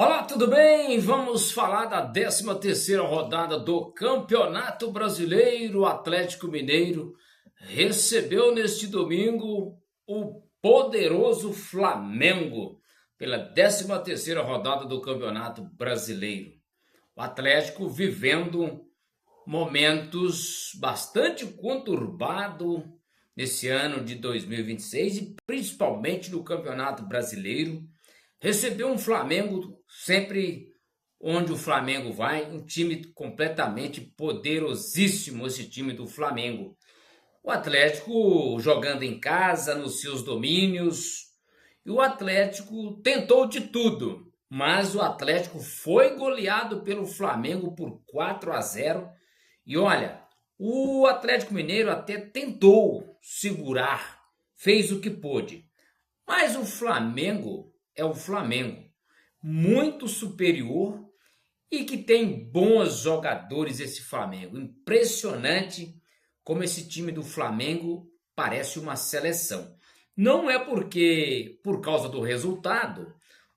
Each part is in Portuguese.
Olá, tudo bem? Vamos falar da 13ª rodada do Campeonato Brasileiro. O Atlético Mineiro recebeu neste domingo o poderoso Flamengo pela 13ª rodada do Campeonato Brasileiro. O Atlético vivendo momentos bastante conturbados nesse ano de 2026 e principalmente no Campeonato Brasileiro. Recebeu um Flamengo sempre onde o Flamengo vai, um time completamente poderosíssimo, esse time do Flamengo. O Atlético jogando em casa, nos seus domínios, e o Atlético tentou de tudo, mas o Atlético foi goleado pelo Flamengo por 4-0. E olha, o Atlético Mineiro até tentou segurar, fez o que pôde, mas o Flamengo é o Flamengo, muito superior e que tem bons jogadores esse Flamengo. Impressionante como esse time do Flamengo parece uma seleção. Não é por causa do resultado,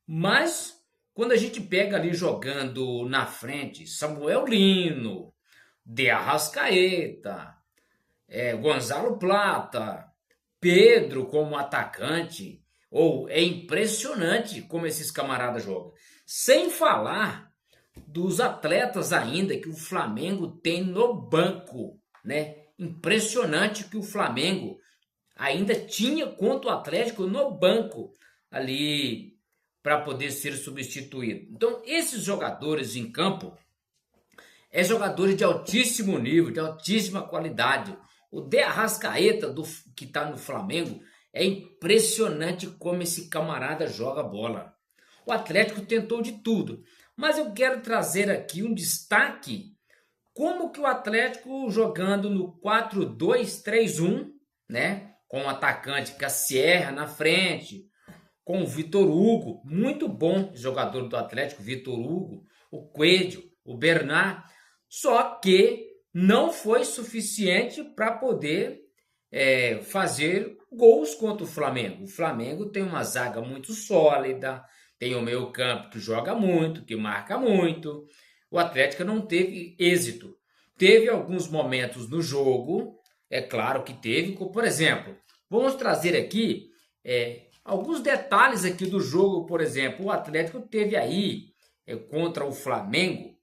mas quando a gente pega ali jogando na frente, Samuel Lino, De Arrascaeta, Gonzalo Plata, Pedro como atacante, é impressionante como esses camaradas jogam. Sem falar dos atletas ainda que o Flamengo tem no banco, né? Impressionante que o Flamengo ainda tinha contra o Atlético no banco ali para poder ser substituído. Então, esses jogadores em campo jogadores de altíssimo nível, de altíssima qualidade. O De Arrascaeta, que está no Flamengo, é impressionante como esse camarada joga bola. O Atlético tentou de tudo, mas eu quero trazer aqui um destaque, como que o Atlético jogando no 4-2-3-1, né, com o atacante Cassierra na frente, com o Vitor Hugo, muito bom jogador do Atlético, Vitor Hugo, o Coelho, o Bernard, só que não foi suficiente para poder fazer gols contra o Flamengo. O Flamengo tem uma zaga muito sólida, tem o meio campo que joga muito, que marca muito. O Atlético não teve êxito. Teve alguns momentos no jogo, é claro que teve, por exemplo, vamos trazer aqui alguns detalhes aqui do jogo. Por exemplo, o Atlético teve aí contra o Flamengo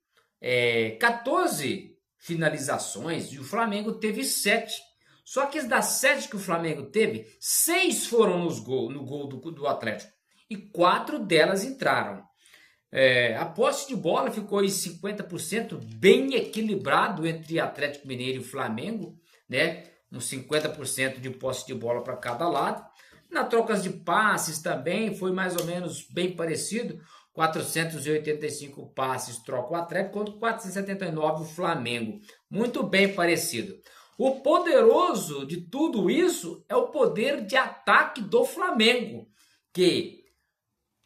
14 finalizações e o Flamengo teve 7. Só que das 7 que o Flamengo teve, 6 foram no gol do Atlético e 4 delas entraram. A posse de bola ficou em 50%, bem equilibrado entre Atlético Mineiro e Flamengo, né? Uns 50% de posse de bola para cada lado. Na trocas de passes também foi mais ou menos bem parecido. 485 passes troca o Atlético contra 479 o Flamengo. Muito bem parecido. O poderoso de tudo isso é o poder de ataque do Flamengo, que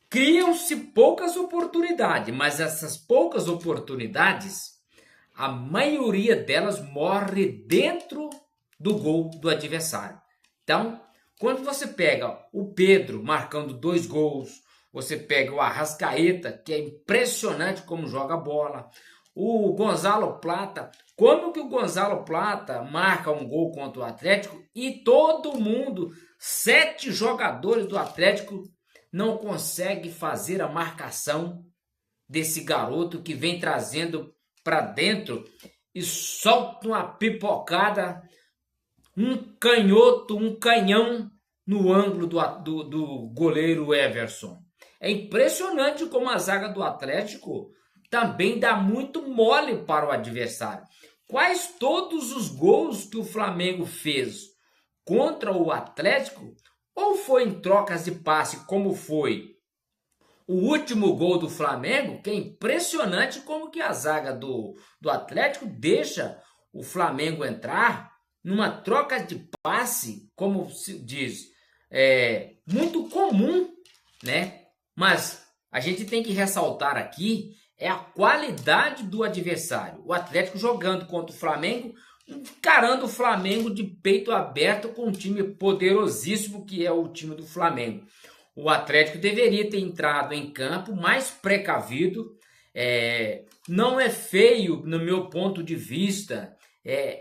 criam-se poucas oportunidades, mas essas poucas oportunidades, a maioria delas morre dentro do gol do adversário. Então, quando você pega o Pedro marcando 2 gols, você pega o Arrascaeta, que é impressionante como joga a bola, o Gonzalo Plata, como que o Gonzalo Plata marca um gol contra o Atlético e todo mundo, 7 jogadores do Atlético, não consegue fazer a marcação desse garoto que vem trazendo para dentro e solta uma pipocada, um canhoto, um canhão no ângulo do goleiro Everson. É impressionante como a zaga do Atlético também dá muito mole para o adversário. Quais todos os gols que o Flamengo fez contra o Atlético, ou foi em trocas de passe, como foi o último gol do Flamengo, que é impressionante como que a zaga do Atlético deixa o Flamengo entrar numa troca de passe, como se diz, muito comum, né? Mas a gente tem que ressaltar aqui a qualidade do adversário. O Atlético jogando contra o Flamengo, encarando o Flamengo de peito aberto com um time poderosíssimo que é o time do Flamengo. o Atlético deveria ter entrado em campo mais precavido. Não é feio, no meu ponto de vista,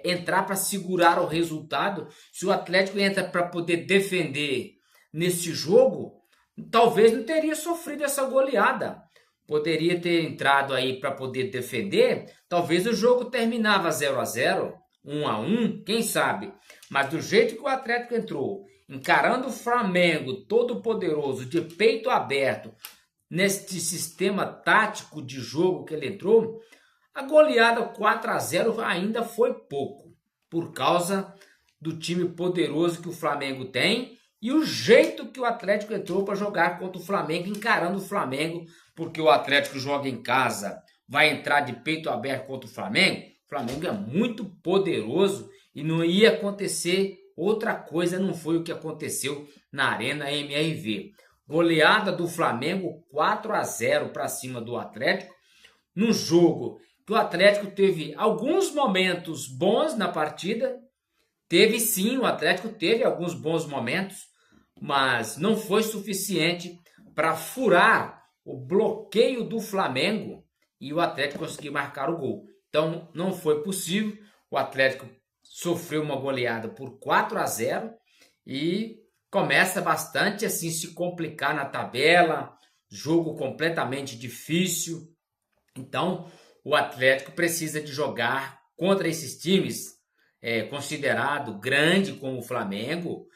entrar para segurar o resultado. Se o Atlético entra para poder defender nesse jogo, talvez não teria sofrido essa goleada. Poderia ter entrado aí para poder defender, talvez o jogo terminava 0-0, 1-1, quem sabe. Mas do jeito que o Atlético entrou, encarando o Flamengo todo poderoso, de peito aberto, neste sistema tático de jogo que ele entrou, a goleada 4-0 ainda foi pouco, por causa do time poderoso que o Flamengo tem e o jeito que o Atlético entrou para jogar contra o Flamengo, encarando o Flamengo, porque o Atlético joga em casa, vai entrar de peito aberto contra o Flamengo. O Flamengo é muito poderoso e não ia acontecer outra coisa, não foi o que aconteceu na Arena MRV. Goleada do Flamengo 4-0 para cima do Atlético, num jogo que o Atlético teve alguns momentos bons na partida. Teve sim, o Atlético teve alguns bons momentos, mas não foi suficiente para furar o bloqueio do Flamengo e o Atlético conseguir marcar o gol. Então não foi possível, o Atlético sofreu uma goleada por 4-0 e começa bastante assim se complicar na tabela, jogo completamente difícil. Então o Atlético precisa de jogar contra esses times considerado grande como o Flamengo.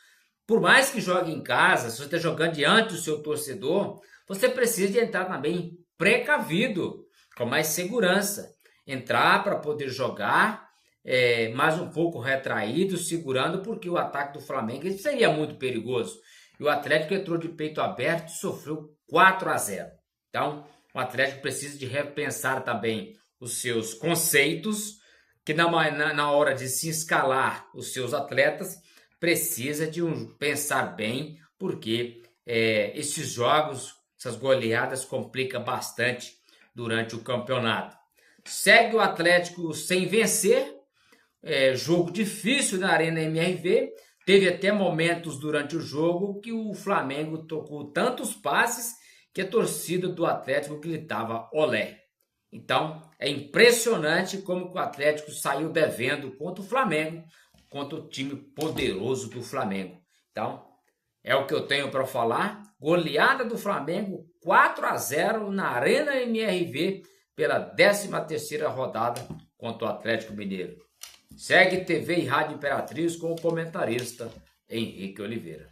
Por mais que jogue em casa, se você está jogando diante do seu torcedor, você precisa de entrar também precavido, com mais segurança. Entrar para poder jogar mais um pouco retraído, segurando, porque o ataque do Flamengo seria muito perigoso. E o Atlético entrou de peito aberto e sofreu 4-0. Então, o Atlético precisa de repensar também os seus conceitos, que na hora de se escalar os seus atletas, precisa de pensar bem, porque esses jogos, essas goleadas complicam bastante durante o campeonato. Segue o Atlético sem vencer, jogo difícil na Arena MRV, teve até momentos durante o jogo que o Flamengo tocou tantos passes que a torcida do Atlético gritava olé. Então, é impressionante como o Atlético saiu devendo contra o Flamengo, contra o time poderoso do Flamengo. Então, é o que eu tenho para falar. Goleada do Flamengo, 4-0 na Arena MRV, pela 13ª rodada contra o Atlético Mineiro. Segue TV e Rádio Imperatriz com o comentarista Henrique Oliveira.